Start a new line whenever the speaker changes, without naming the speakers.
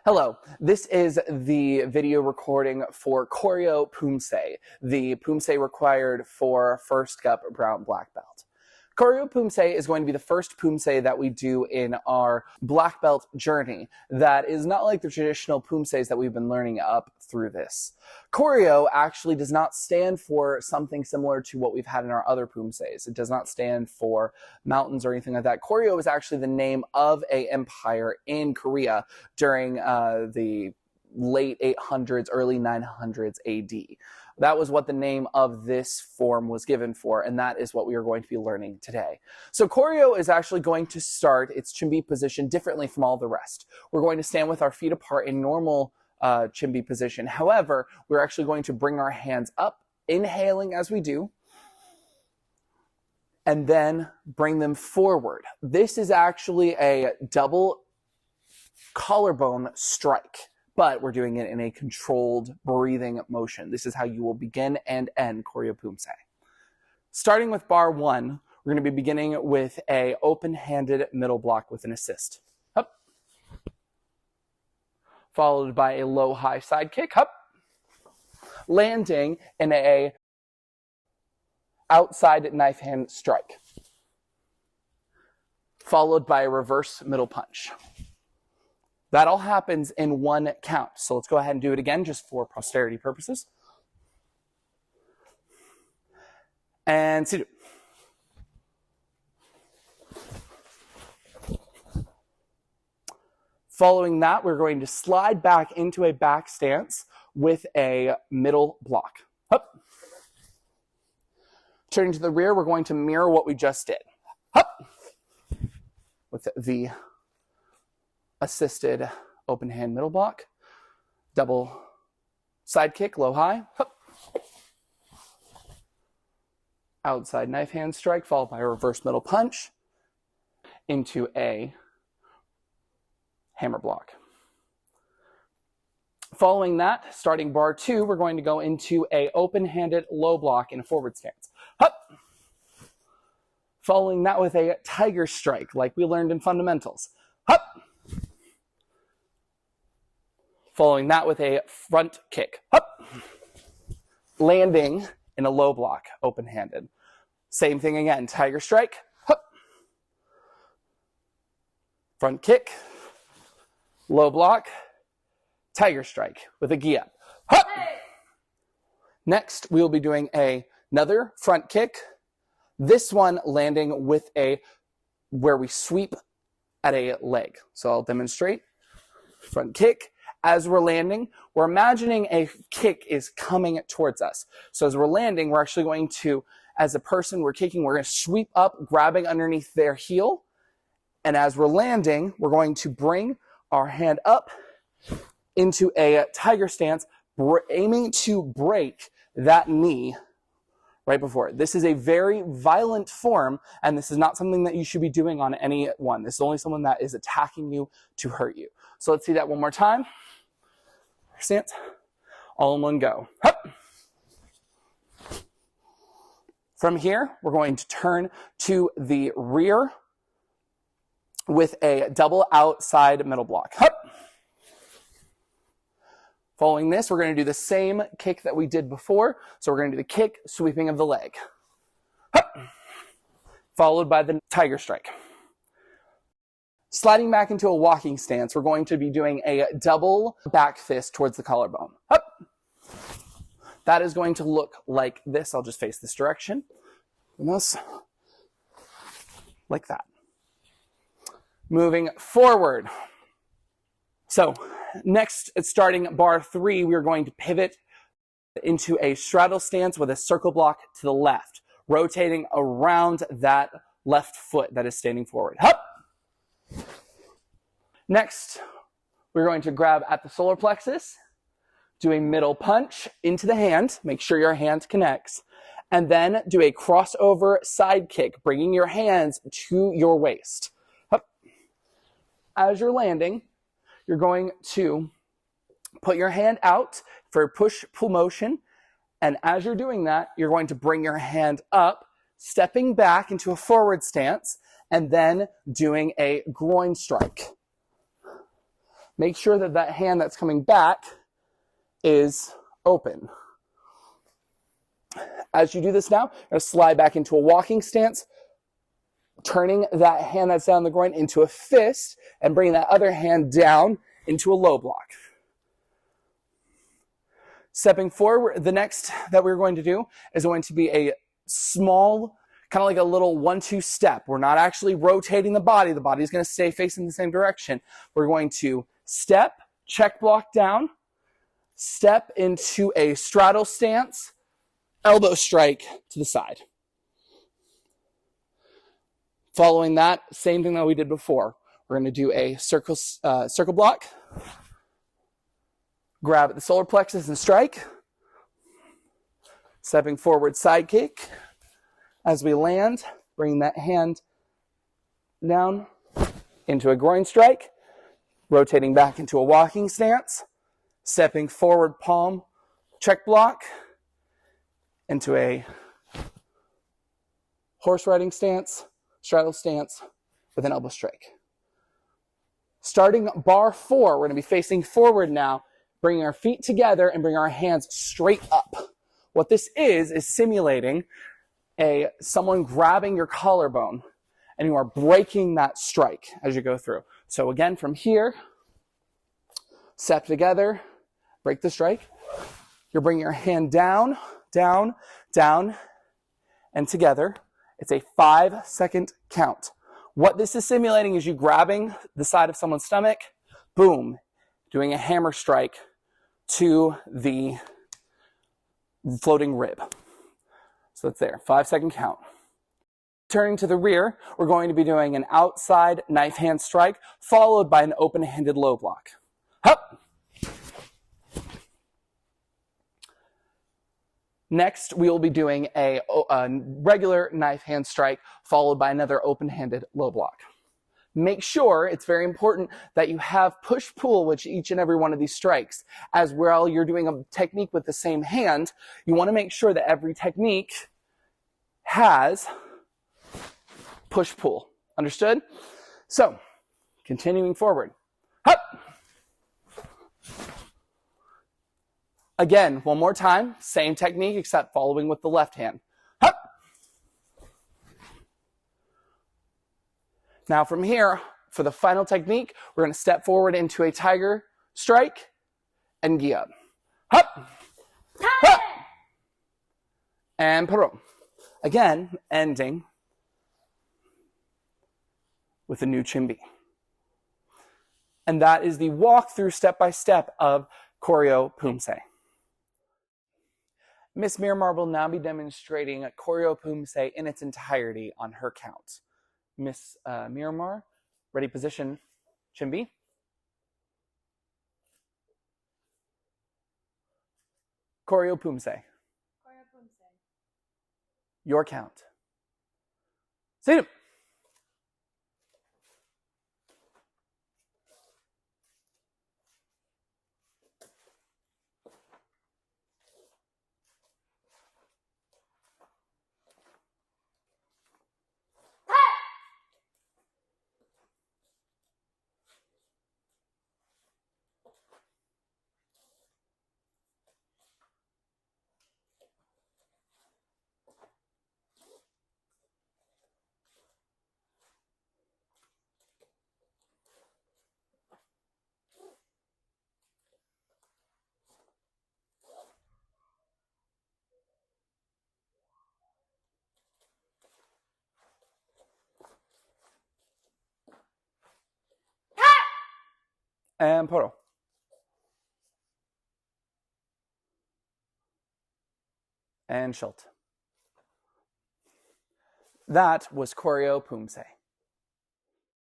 Hello, this is the video recording for Koryo Poomsae, the Poomsae required for first cup brown black belt. Koryo Poomsae is going to be the first Poomsae that we do in our black belt journey that is not like the traditional Poomsaes that we've been learning up through this. Koryo actually does not stand for something similar to what we've had in our other Poomsaes. It does not stand for mountains or anything like that. Koryo is actually the name of an empire in Korea during the late 800s, early 900s AD. That was what the name of this form was given for, and that is what we are going to be learning today. So Koryo is actually going to start its chimbi position differently from all the rest. We're going to stand with our feet apart in normal chimbi position. However, we're actually going to bring our hands up, inhaling as we do, and then bring them forward. This is actually a double collarbone strike, but we're doing it in a controlled breathing motion. This is how you will begin and end Koryo Poomsae. Starting with bar 1, we're going to be beginning with a open-handed middle block with an assist. Up. Followed by a low-high side kick. Up. Landing in a outside knife hand strike. Followed by a reverse middle punch. That all happens in one count. So let's go ahead and do it again just for posterity purposes. And sit. Following that, we're going to slide back into a back stance with a middle block. Hup. Turning to the rear, we're going to mirror what we just did. Hup. With the assisted open hand middle block, double side kick, low high, hup. Outside knife hand strike followed by a reverse middle punch into a hammer block. Following that, starting bar 2, we're going to go into a open-handed low block in a forward stance. Hup. Following that with a tiger strike like we learned in fundamentals. Hup. Following that with a front kick. Hup. Landing in a low block, open-handed. Same thing again, tiger strike. Hup. Front kick. Low block. Tiger strike with a gi up. Hup. Next, we will be doing another front kick. This one landing with where we sweep at a leg. So I'll demonstrate. Front kick. As we're landing, we're imagining a kick is coming towards us. So as we're landing, we're actually going to, as a person we're kicking, we're going to sweep up, grabbing underneath their heel. And as we're landing, we're going to bring our hand up into a tiger stance, aiming to break that knee right before it. This is a very violent form, and this is not something that you should be doing on anyone. This is only someone that is attacking you to hurt you. So let's see that one more time. Stance, all in one go. Hup. From here, we're going to turn to the rear with a double outside middle block. Hup. Following this, we're going to do the same kick that we did before. So we're going to do the kick, sweeping of the leg. Hup. Followed by the tiger strike. Sliding back into a walking stance, we're going to be doing a double back fist towards the collarbone. Up. That is going to look like this. I'll just face this direction. Almost like that. Moving forward. So next, starting bar 3, we're going to pivot into a straddle stance with a circle block to the left, rotating around that left foot that is standing forward. Up. Next, we're going to grab at the solar plexus, do a middle punch into the hand, make sure your hand connects, and then do a crossover side kick, bringing your hands to your waist. Up. As you're landing, you're going to put your hand out for a push-pull motion, and as you're doing that, you're going to bring your hand up, stepping back into a forward stance, and then doing a groin strike. Make sure that that hand that's coming back is open. As you do this now, you're going to slide back into a walking stance, turning that hand that's down the groin into a fist and bringing that other hand down into a low block. Stepping forward, the next that we're going to do is going to be a small, kind of like a little 1-2 step. We're not actually rotating the body. The body is going to stay facing the same direction. We're going to step, check block down, step into a straddle stance, elbow strike to the side. Following that, same thing that we did before. We're going to do a circle block, grab at the solar plexus and strike. Stepping forward, side kick. As we land, bring that hand down into a groin strike, rotating back into a walking stance, stepping forward, palm, check block, into a horse riding stance, straddle stance with an elbow strike. Starting bar 4, we're going to be facing forward now, bringing our feet together and bring our hands straight up. What this is simulating someone grabbing your collarbone, and you are breaking that strike as you go through. So again, from here, step together, break the strike. You're bringing your hand down, down, down, and together. It's a 5-second count. What this is simulating is you grabbing the side of someone's stomach, boom, doing a hammer strike to the floating rib. So it's there, 5-second count. Turning to the rear, we're going to be doing an outside knife hand strike, followed by an open-handed low block. Hup! Next, we will be doing a regular knife hand strike, followed by another open-handed low block. Make sure, it's very important, that you have push-pull with each and every one of these strikes. As while you're doing a technique with the same hand, you want to make sure that every technique has push-pull. Understood? So, continuing forward. Hup! Again, one more time, same technique except following with the left hand. Hup! Now from here, for the final technique, we're going to step forward into a tiger strike and gi up. Hup! Hup! And paro. Again, ending with a new chimbi. And that is the walkthrough step-by-step of Koryo Poomsae. Miss Miramar will now be demonstrating Koryo Poomsae in its entirety on her count. Miss Miramar, ready, position, chimbi. Koryo Poomsae.
Koryo Poomsae.
Your count. Sit. And poro. And schult. That was Koryo Poomsae.